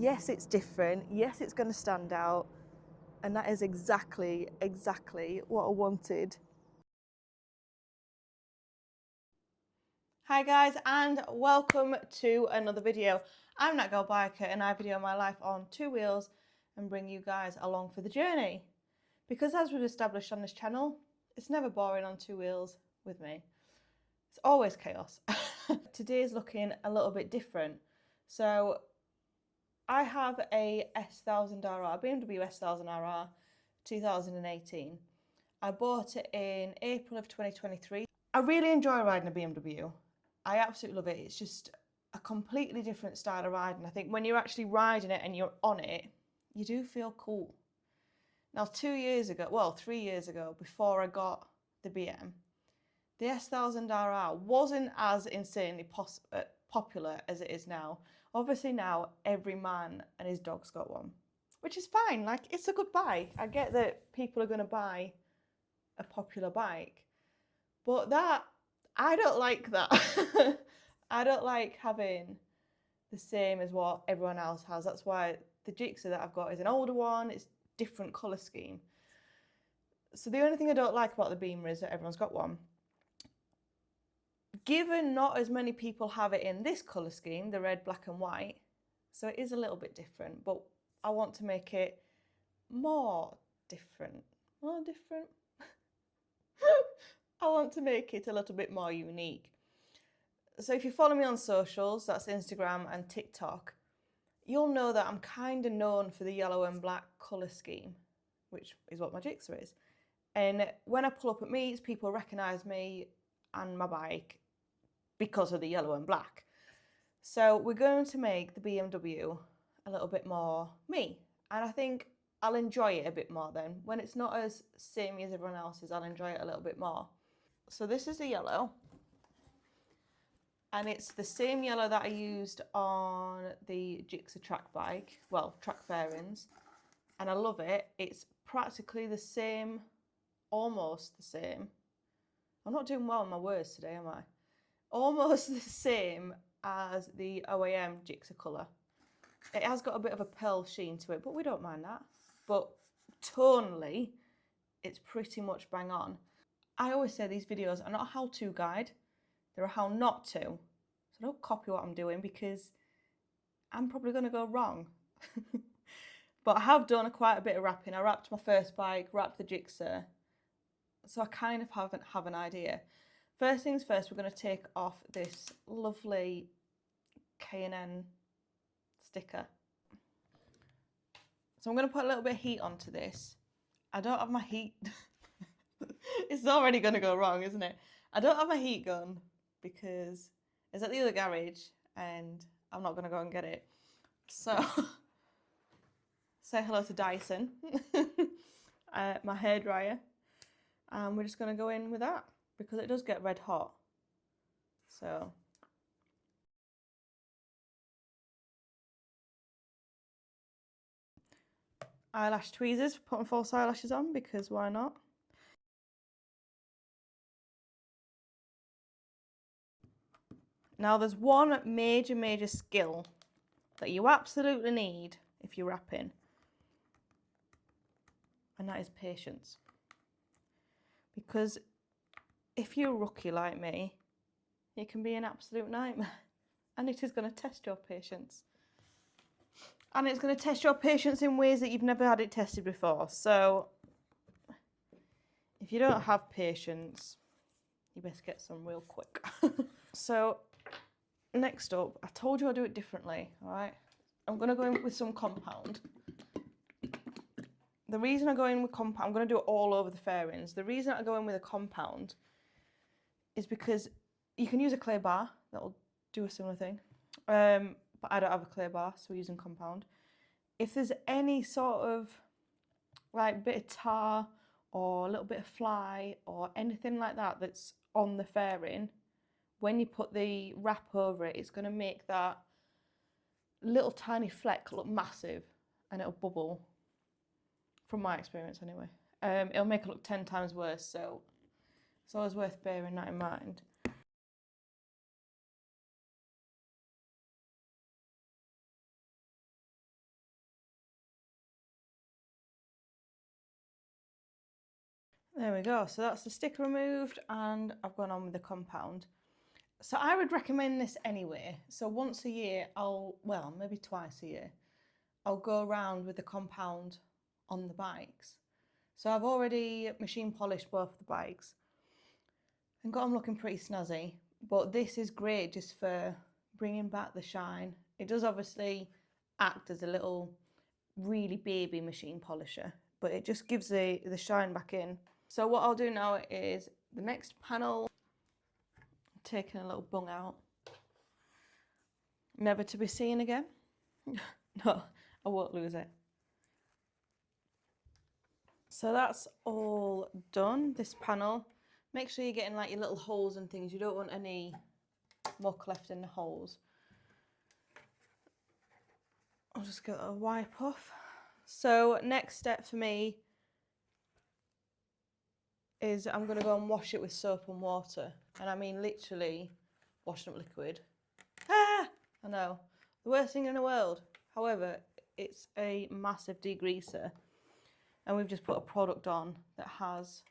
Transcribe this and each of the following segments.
Yes, it's different. Yes, it's going to stand out. And that is exactly what I wanted. Hi guys, and welcome to another video. I'm that girl biker and I video my life on two wheels and bring you guys along for the journey. Because as we've established on this channel, it's never boring on two wheels with me. It's always chaos. Today's looking a little bit different. So I have a S1000RR, BMW S1000RR 2018. I bought it in April of 2023. I really enjoy riding a BMW. I absolutely love it. It's just a completely different style of riding. I think when you're actually riding it and you're on it, you do feel cool. Now 3 years ago, before I got the BM, the S1000RR wasn't as insanely popular as it is now. Obviously now every man and his dog's got one, which is fine. Like, it's a good bike. I get that people are going to buy a popular bike, but I don't like that. I don't like having the same as what everyone else has. That's why the Gixxer that I've got is an older one. It's different colour scheme. So the only thing I don't like about the Beamer is that everyone's got one. Given not as many people have it in this colour scheme, the red, black and white, so it is a little bit different, but I want to make it more different. More different? I want to make it a little bit more unique. So if you follow me on socials, that's Instagram and TikTok, you'll know that I'm kind of known for the yellow and black colour scheme, which is what my Gixxer is. And when I pull up at meets, people recognise me and my bike because of the yellow and black. So we're going to make the BMW a little bit more me. And I think I'll enjoy it a bit more then. When it's not as samey as everyone else's, I'll enjoy it a little bit more. So this is the yellow. And it's the same yellow that I used on the Gixxer track bike, well, track Fairings. And I love it. It's practically the same, almost the same. I'm not doing well on my words today, am I? Almost the same as the OAM Gixxer colour. It has got a bit of a pearl sheen to it, but we don't mind that. But tonally, it's pretty much bang on. I always say these videos are not a how-to guide, they're a how not to. So don't copy what I'm doing because I'm probably going to go wrong. But I have done quite a bit of wrapping. I wrapped my first bike, wrapped the Gixxer, so I kind of have an idea. First things first, we're going to take off this lovely K&N sticker. So I'm going to put a little bit of heat onto this. I don't have my heat. It's already going to go wrong, isn't it? I don't have my heat gun because it's at the other garage and I'm not going to go and get it. So say hello to Dyson, my hairdryer. And we're just going to go in with that because it does get red hot. So eyelash tweezers, putting false eyelashes on because why not? Now there's one major skill that you absolutely need if you're wrapping, and that is patience. Because if you're a rookie like me, it can be an absolute nightmare, and it is going to test your patience. And it's going to test your patience in ways that you've never had it tested before. So if you don't have patience, you best get some real quick. So next up, I told you I'd do it differently, all right? I'm going to go in with some compound. The reason I go in with compound, I'm going to do it all over the fairings. The reason I go in with a compound is because you can use a clay bar, that'll do a similar thing. But I don't have a clay bar, so we're using compound. If there's any sort of like bit of tar or a little bit of fly or anything like that that's on the fairing, when you put the wrap over it, it's going to make that little tiny fleck look massive and it'll bubble, from my experience anyway. It'll make it look 10 times worse, so it's always worth bearing that in mind. There we go. So that's the sticker removed and I've gone on with the compound. So I would recommend this anyway. So once a year, well, maybe twice a year, I'll go around with the compound on the bikes. So I've already machine polished both the bikes and got them looking pretty snazzy. But this is great just for bringing back the shine. It does obviously act as a little really baby machine polisher, but it just gives the shine back in. So what I'll do now is the next panel, taking a little bung out, never to be seen again. No, I won't lose it. So that's all done, this panel. Make sure you're getting like your little holes and things. You don't want any muck left in the holes. I'll just get a wipe off. So next step for me is I'm going to go and wash it with soap and water. And I mean literally washing up liquid. Ah! I know, the worst thing in the world. However, it's a massive degreaser. And we've just put a product on that has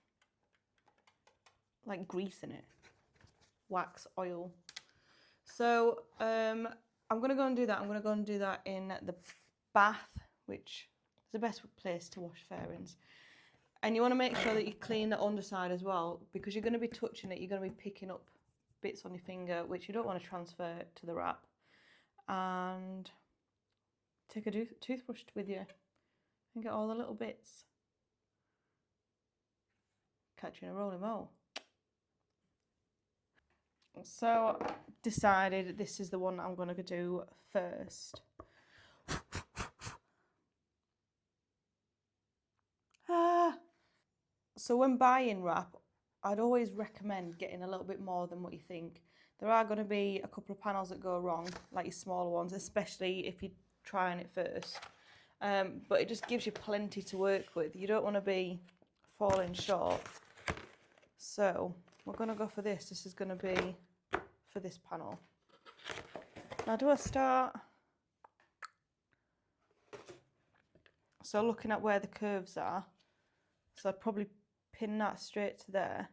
like grease in it. Wax, oil. So I'm going to go and do that. I'm going to go and do that in the bath, which is the best place to wash fairings. And you want to make sure that you clean the underside as well, because you're going to be touching it. You're going to be picking up bits on your finger, which you don't want to transfer to the wrap. And take a toothbrush with you and get all the little bits. Catching a rolling mo. So decided this is the one I'm going to do first. So when buying wrap, I'd always recommend getting a little bit more than what you think. There are going to be a couple of panels that go wrong, like your smaller ones, especially if you're trying it first. But it just gives you plenty to work with. You don't want to be falling short. So we're going to go for this. This is going to be for this panel. Now do I start? So looking at where the curves are, so I'd probably pin that straight to there.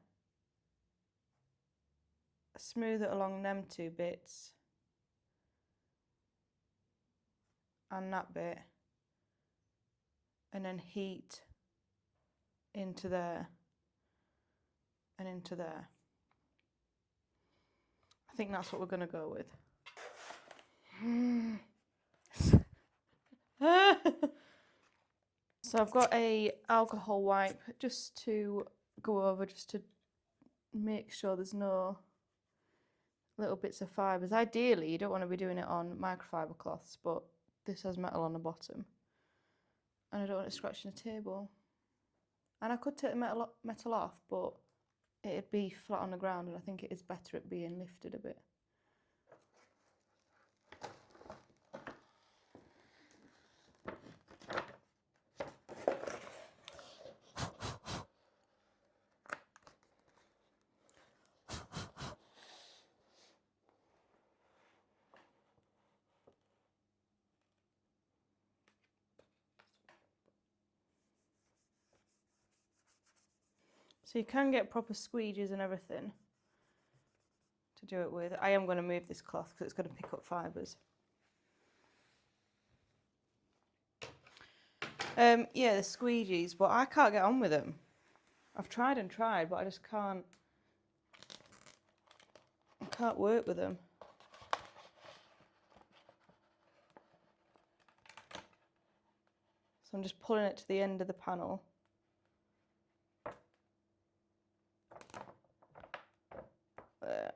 Smooth it along them two bits. And that bit. And then heat into there. And into there. I think that's what we're going to go with. So I've got a alcohol wipe just to go over, just to make sure there's no little bits of fibres. Ideally, you don't want to be doing it on microfiber cloths, but this has metal on the bottom. And I don't want it scratching the table. And I could take the metal off, but it'd be flat on the ground, and I think it is better at being lifted a bit. So you can get proper squeegees and everything to do it with. I am going to move this cloth because it's going to pick up fibres. Yeah, the squeegees, but I can't get on with them. I've tried and tried, but I just can't. I can't work with them. So I'm just pulling it to the end of the panel. There.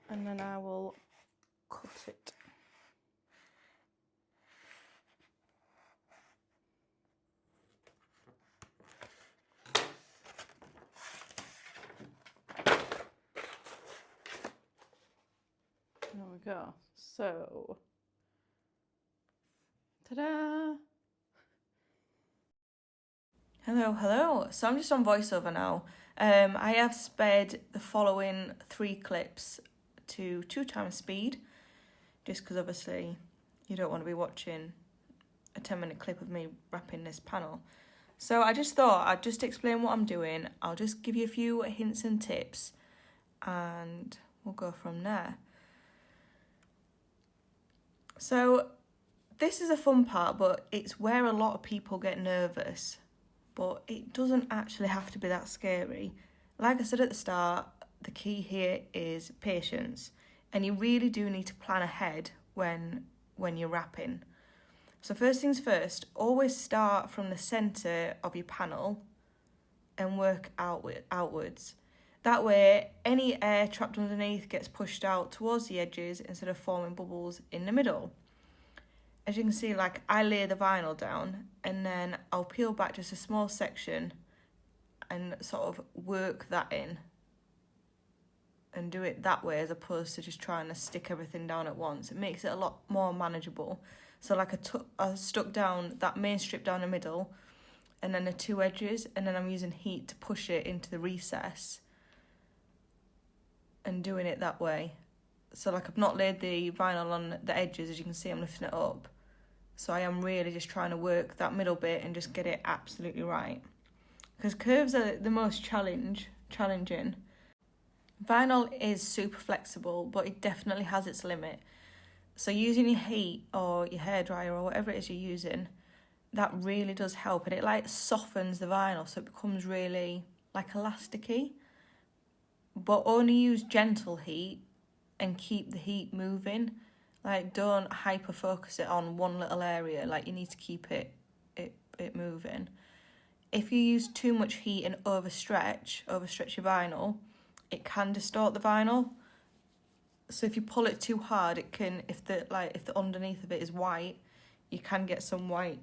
And then I will cut it. There we go. So Ta-da! Hello. So I'm just on voiceover now. I have sped the following 3 clips to 2 times speed, just because obviously you don't want to be watching a 10-minute clip of me wrapping this panel. So I just thought I'd just explain what I'm doing. I'll just give you a few hints and tips and we'll go from there. So this is a fun part, but it's where a lot of people get nervous. But it doesn't actually have to be that scary. Like I said at the start, the key here is patience. And you really do need to plan ahead when you're wrapping. So first things first, always start from the centre of your panel and work outwards. That way, any air trapped underneath gets pushed out towards the edges instead of forming bubbles in the middle. As you can see, like, I lay the vinyl down and then I'll peel back just a small section and sort of work that in and do it that way as opposed to just trying to stick everything down at once. It makes it a lot more manageable. So like I stuck down that main strip down the middle and then the 2 edges, and then I'm using heat to push it into the recess and doing it that way. So like I've not laid the vinyl on the edges, as you can see I'm lifting it up. So I am really just trying to work that middle bit and just get it absolutely right. Because curves are the most challenging. Vinyl is super flexible, but it definitely has its limit. So using your heat or your hairdryer or whatever it is you're using, that really does help. And it like softens the vinyl so it becomes really like elasticy. But only use gentle heat and keep the heat moving. Like, don't hyper focus it on one little area. Like, you need to keep it moving. If you use too much heat and overstretch your vinyl, it can distort the vinyl. So if you pull it too hard, it can, if the underneath of it is white, you can get some white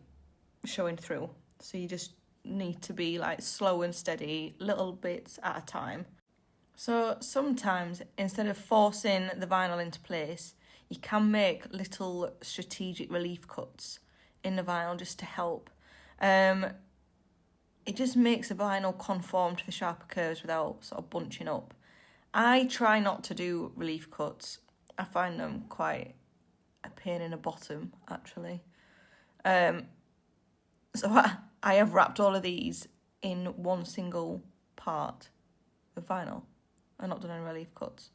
showing through. So you just need to be like slow and steady, little bits at a time. So sometimes, instead of forcing the vinyl into place, you can make little strategic relief cuts in the vinyl just to help. It just makes the vinyl conform to the sharper curves without sort of bunching up. I try not to do relief cuts. I find them quite a pain in the bottom, actually. So I have wrapped all of these in one single part of vinyl. I've not done any relief cuts.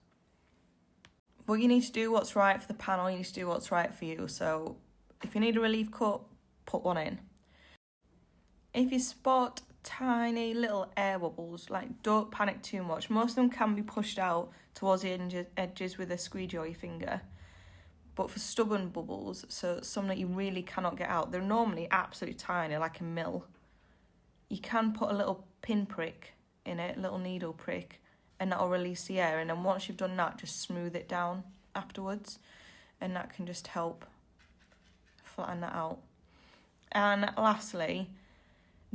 But you need to do what's right for the panel, you need to do what's right for you. So if you need a relief cut, put one in. If you spot tiny little air bubbles, like, don't panic too much. Most of them can be pushed out towards the edges with a squeegee or your finger. But for stubborn bubbles, so some that you really cannot get out, they're normally absolutely tiny, like a mil. You can put a little pin prick in it, a little needle prick, and that'll release the air. And then once you've done that, just smooth it down afterwards, and that can just help flatten that out. And lastly,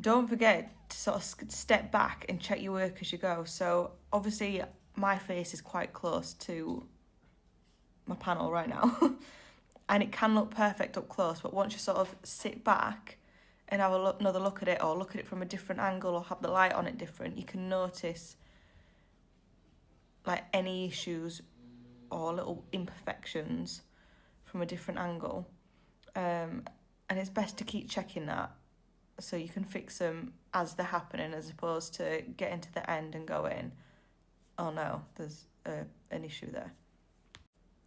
don't forget to sort of step back and check your work as you go. So obviously my face is quite close to my panel right now and it can look perfect up close, but once you sort of sit back and have another look at it, or look at it from a different angle, or have the light on it different, you can notice like any issues or little imperfections from a different angle. And it's best to keep checking that so you can fix them as they're happening, as opposed to getting to the end and going, oh no, there's an issue there.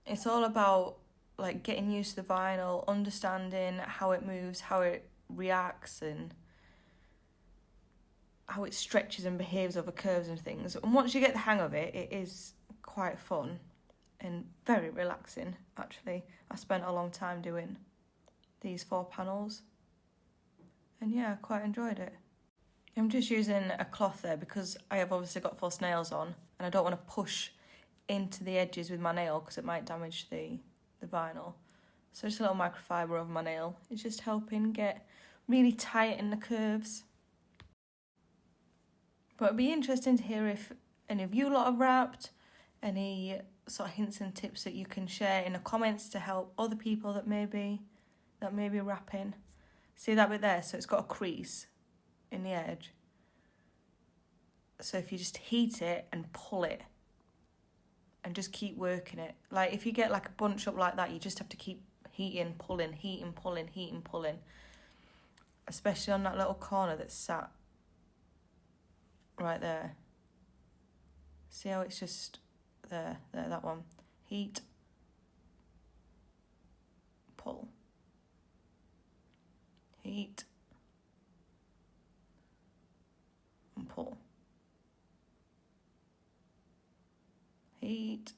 It's all about like getting used to the vinyl, understanding how it moves, how it reacts, and how it stretches and behaves over curves and things. And once you get the hang of it, it is quite fun and very relaxing, actually. I spent a long time doing these 4 panels, and yeah, I quite enjoyed it. I'm just using a cloth there because I have obviously got false nails on and I don't want to push into the edges with my nail because it might damage the vinyl. So just a little microfiber over my nail is just helping get really tight in the curves. But it'd be interesting to hear if any of you lot have wrapped, any sort of hints and tips that you can share in the comments to help other people that that may be wrapping. See that bit there? So it's got a crease in the edge. So if you just heat it and pull it and just keep working it. Like if you get like a bunch up like that, you just have to keep heating, pulling, heating, pulling, heating, pulling. Especially on that little corner that's sat right there. See how it's just there, that one. Heat, pull. Heat and pull. Heat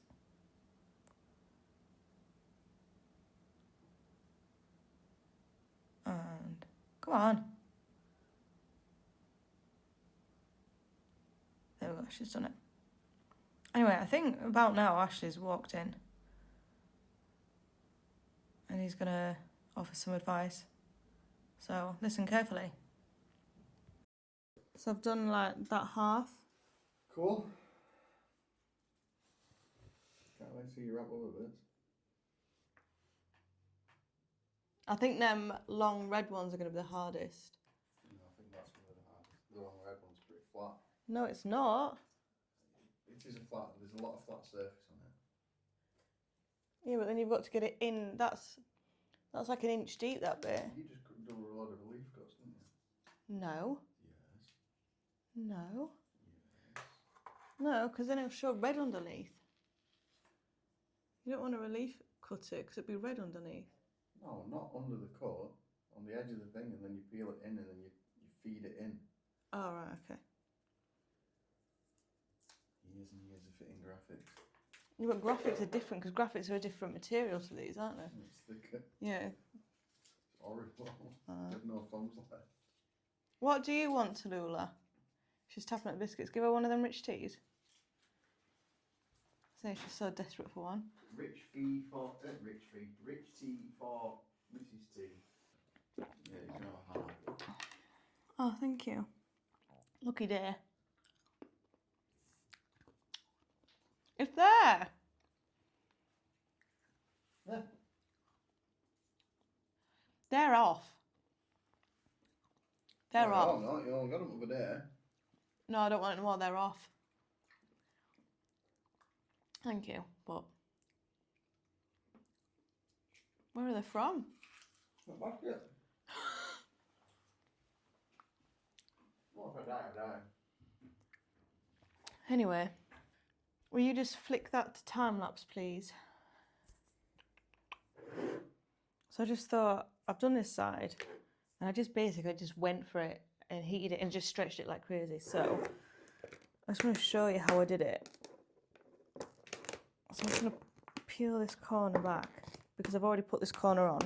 and come on. There we go, she's done it. Anyway, I think about now Ashley's walked in and he's gonna offer some advice. So listen carefully. So I've done like that half. Cool. Can't wait to see you wrap all of this. I think them long red ones are going to be the hardest. No, I think that's one of the hardest. The long red one's pretty flat. No, it's not. It is a flat, there's a lot of flat surface on it. Yeah, but then you've got to get it in. That's like an inch deep, that bit. You just do a lot of relief cuts, didn't you? No. Yes. No. Yes. No, because then it'll show red underneath. You don't want to relief cut it because it'll be red underneath. No, not under the cut, on the edge of the thing, and then you peel it in and then you feed it in. Oh, right, okay. Years and years of fitting graphics. Yeah, but graphics are different because graphics are a different material to these, aren't they? It's thicker. Yeah. It's horrible. There's no thumbs left. What do you want, Tallulah? She's tapping at the biscuits. Give her one of them rich teas. Say she's so desperate for one. Rich tea for Mrs. T. Yeah, you can have a half. Oh, thank you. Lucky day. It's there. Yeah. They're off. They're off. Oh, no, you only got them over there. No, I don't want it anymore. They're off. Thank you, but where are they from? Not back yet. Well, if I die, I die. Anyway, will you just flick that to time lapse, please? So I just thought, I've done this side, and I just basically just went for it and heated it and just stretched it like crazy. So I just want to show you how I did it. So I'm just going to peel this corner back because I've already put this corner on.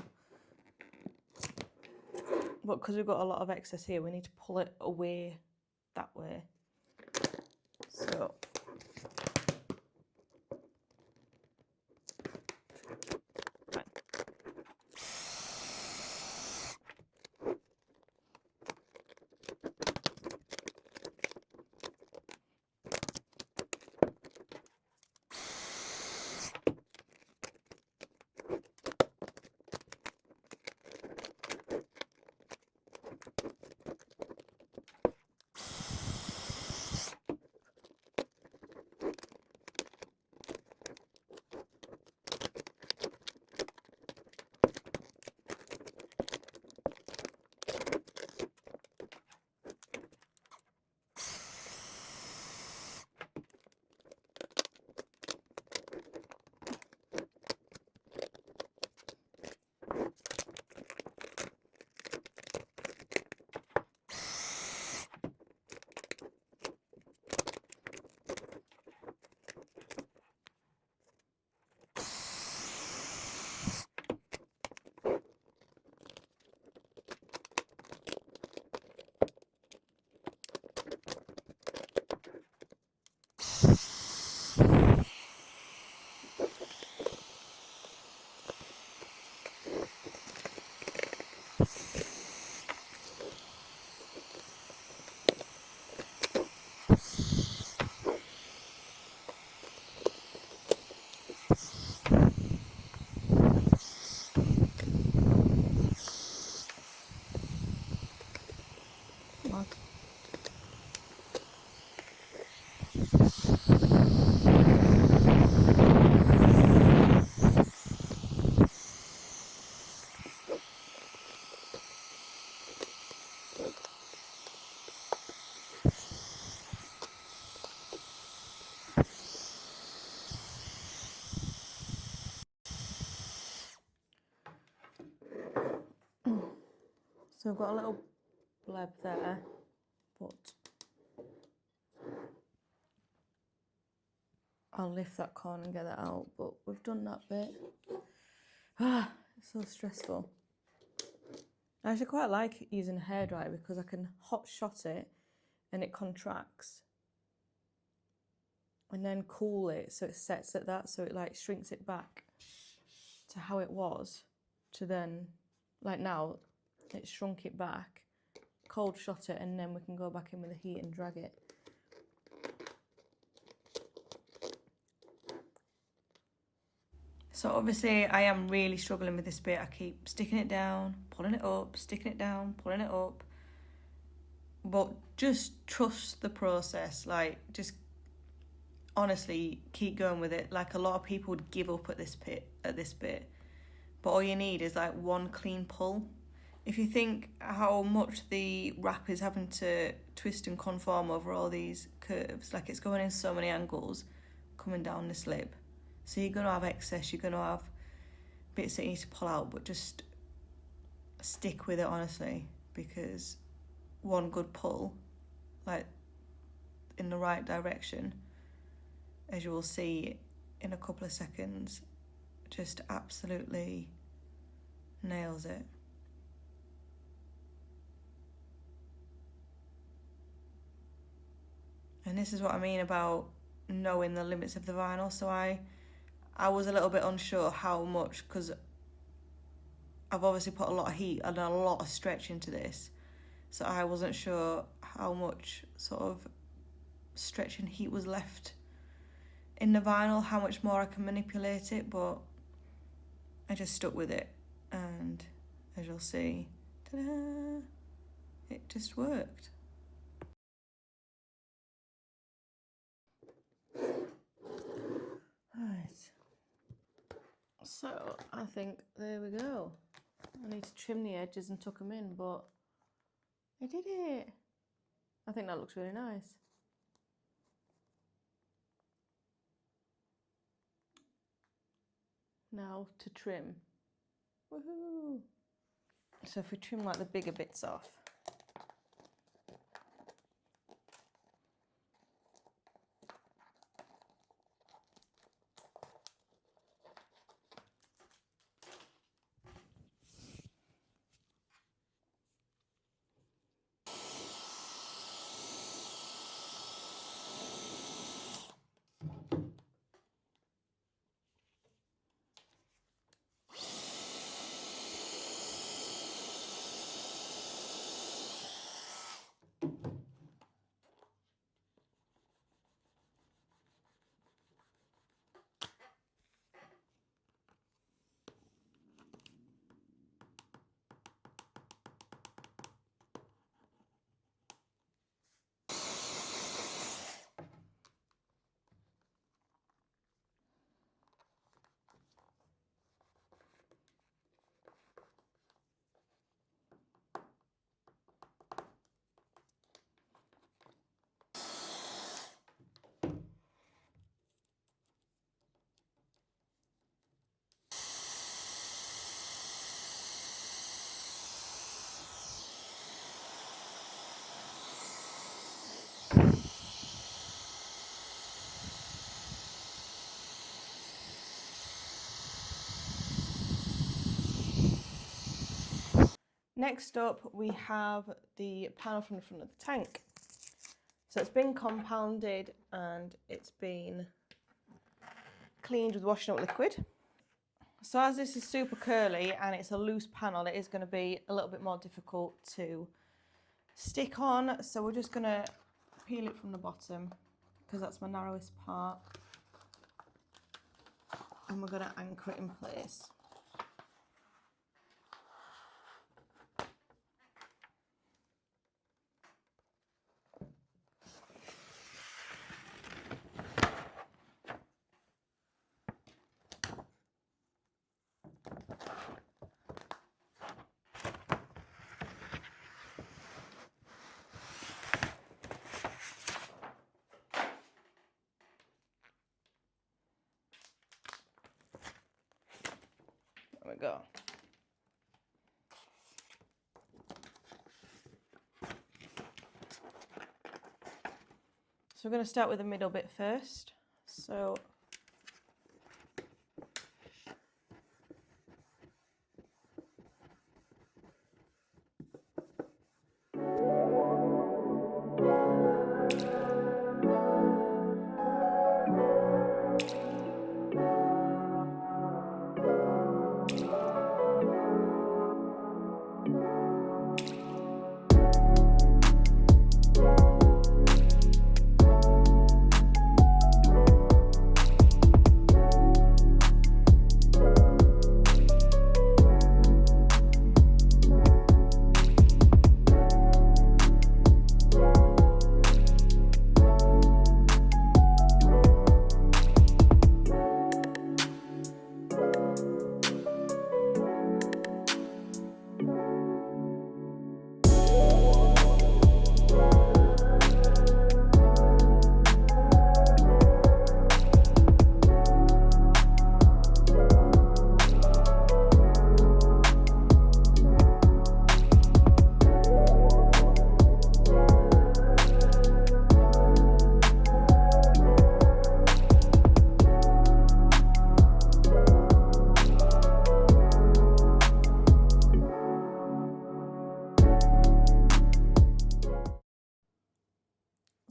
But because we've got a lot of excess here, we need to pull it away that way. So So I've got a little bleb there, but I'll lift that corner and get that out, but we've done that bit. It's so stressful. I actually quite like using a hairdryer because I can hot shot it and it contracts and then cool it so it sets at that, so it like shrinks it back to how it was, to then, like now, it shrunk it back, cold shot it, and then we can go back in with the heat and drag it. So obviously I am really struggling with this bit. I keep sticking it down, pulling it up, sticking it down, pulling it up. But just trust the process. Like, just honestly keep going with it. Like, a lot of people would give up at this bit. But all you need is like one clean pull. If you think how much the wrap is having to twist and conform over all these curves, like it's going in so many angles coming down this lip. So you're going to have excess, you're going to have bits that you need to pull out, but just stick with it, honestly, because one good pull, like in the right direction, as you will see in a couple of seconds, just absolutely nails it. And this is what I mean about knowing the limits of the vinyl. So I was a little bit unsure how much, because I've obviously put a lot of heat and a lot of stretch into this, so I wasn't sure how much sort of stretch and heat was left in the vinyl, how much more I can manipulate it, but I just stuck with it, and as you'll see, ta-da, it just worked. Right, so I think there we go. I need to trim the edges and tuck them in, but I did it. I think that looks really nice. Now to trim. Woohoo! So if we trim like the bigger bits off. Next up, we have the panel from the front of the tank. So it's been compounded and it's been cleaned with washing up liquid. So as this is super curly and it's a loose panel, it is going to be a little bit more difficult to stick on. So we're just going to peel it from the bottom because that's my narrowest part. And we're going to anchor it in place. There we go. So we're going to start with the middle bit first. So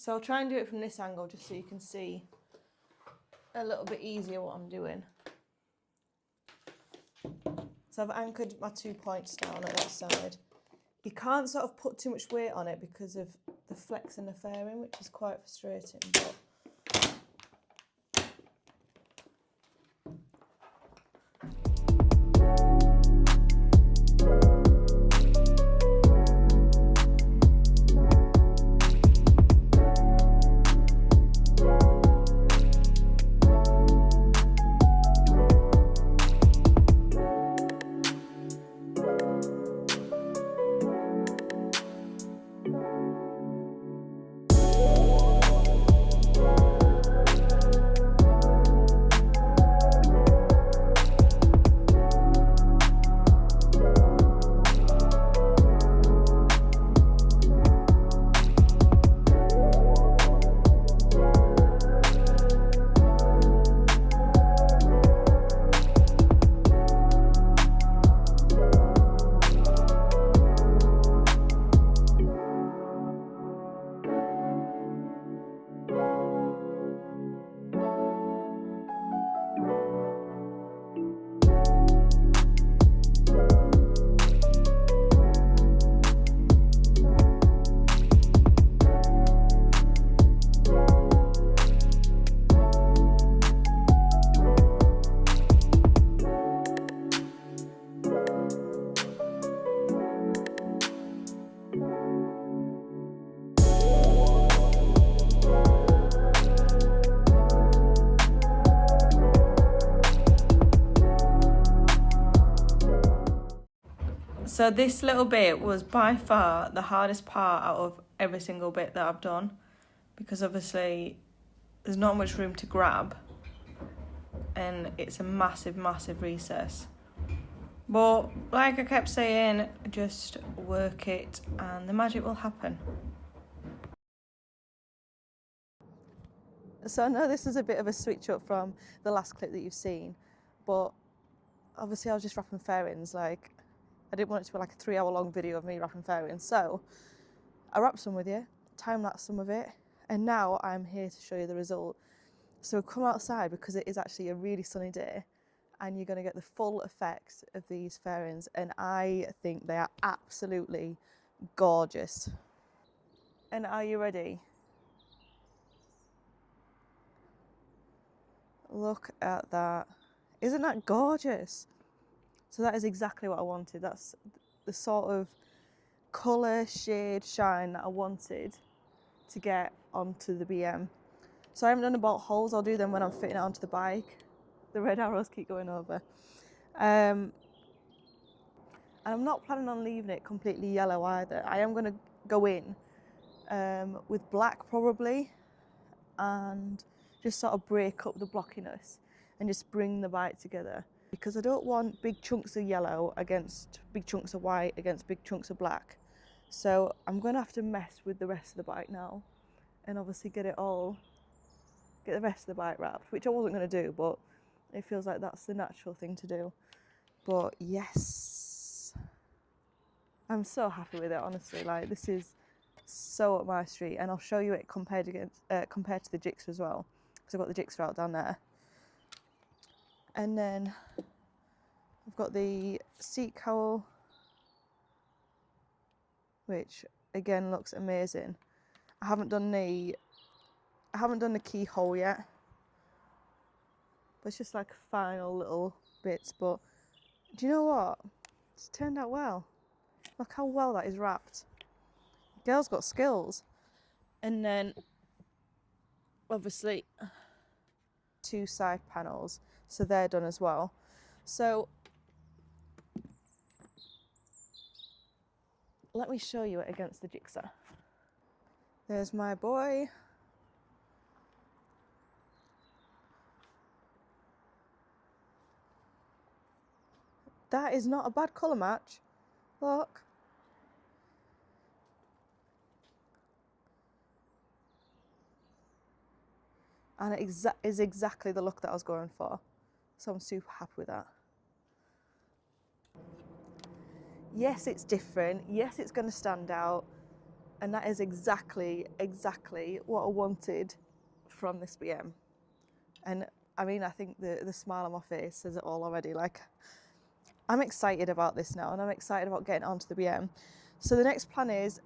I'll try and do it from this angle just so you can see a little bit easier what I'm doing. So I've anchored my 2 points down at that side. You can't sort of put too much weight on it because of the flex in the fairing, which is quite frustrating. But so this little bit was by far the hardest part out of every single bit that I've done, because obviously there's not much room to grab and it's a massive, massive recess. But like I kept saying, just work it and the magic will happen. So I know this is a bit of a switch up from the last clip that you've seen, but obviously I was just wrapping fairings. Like, I didn't want it to be like a 3-hour long video of me wrapping fairings. So I wrapped some with you, time-lapsed some of it, and now I'm here to show you the result. So come outside because it is actually a really sunny day and you're going to get the full effect of these fairings, and I think they are absolutely gorgeous. And are you ready? Look at that. Isn't that gorgeous? So that is exactly what I wanted. That's the sort of colour, shade, shine that I wanted to get onto the BM. So I haven't done the bolt holes. I'll do them when I'm fitting it onto the bike. The red arrows keep going over. And I'm not planning on leaving it completely yellow either. I am going to go in with black probably, and just sort of break up the blockiness and just bring the bike together, because I don't want big chunks of yellow against big chunks of white against big chunks of black. So I'm going to have to mess with the rest of the bike now and obviously get the rest of the bike wrapped, which I wasn't going to do, but it feels like that's the natural thing to do. But yes, I'm so happy with it, honestly. Like, this is so up my street, and I'll show you it compared to the Gixxer as well, because I've got the Gixxer out down there. And then I've got the seat cowl, which again looks amazing. I haven't done the keyhole yet, but it's just like final little bits. But do you know what? It's turned out well. Look how well that is wrapped. Girl's got skills. And then obviously 2 side panels, so they're done as well. So let me show you it against the Gixxer. There's my boy. That is not a bad colour match. Look. And it is exactly the look that I was going for. So I'm super happy with that. Yes, it's different. Yes, it's going to stand out. And that is exactly what I wanted from this BM. And I mean, I think the smile on my face says it all already. Like, I'm excited about this now, and I'm excited about getting onto the BM. So the next plan is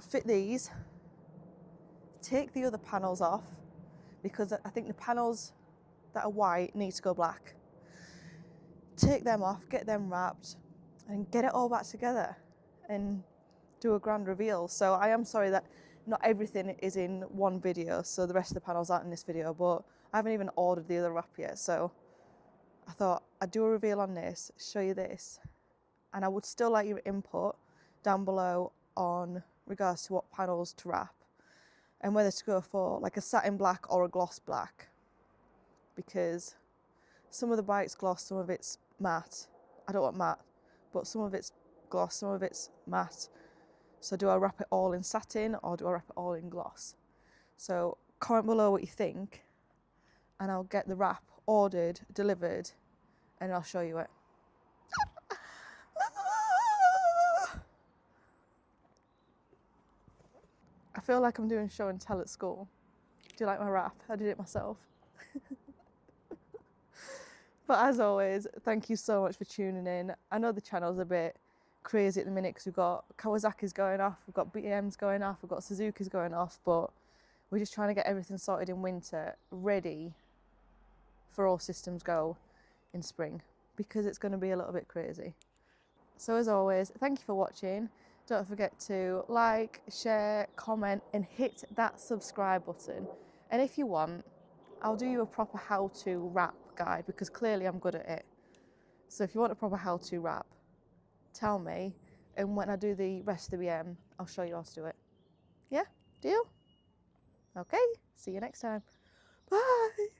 fit these, take the other panels off, because I think the panels that are white need to go black. Take them off, get them wrapped, and get it all back together and do a grand reveal. So I am sorry that not everything is in one video, so the rest of the panels aren't in this video, but I haven't even ordered the other wrap yet, so I thought I'd do a reveal on this, show you this, and I would still like your input down below on regards to what panels to wrap and whether to go for like a satin black or a gloss black, because some of the bike's gloss, some of it's matte. I don't want matte, but some of it's gloss, some of it's matte. So do I wrap it all in satin or do I wrap it all in gloss? So comment below what you think, and I'll get the wrap ordered, delivered, and I'll show you it. I feel like I'm doing show and tell at school. Do you like my wrap? I did it myself. But as always, thank you so much for tuning in. I know the channel's a bit crazy at the minute because we've got Kawasaki's going off, we've got BM's going off, we've got Suzuki's going off, but we're just trying to get everything sorted in winter, ready for all systems go in spring, because it's going to be a little bit crazy. So as always, thank you for watching. Don't forget to like, share, comment, and hit that subscribe button. And if you want, I'll do you a proper how-to wrap guide, because clearly I'm good at it. So if you want a proper how-to wrap, tell me, and when I do the rest of the BM, I'll show you how to do it. Yeah? Deal? Okay, see you next time. Bye!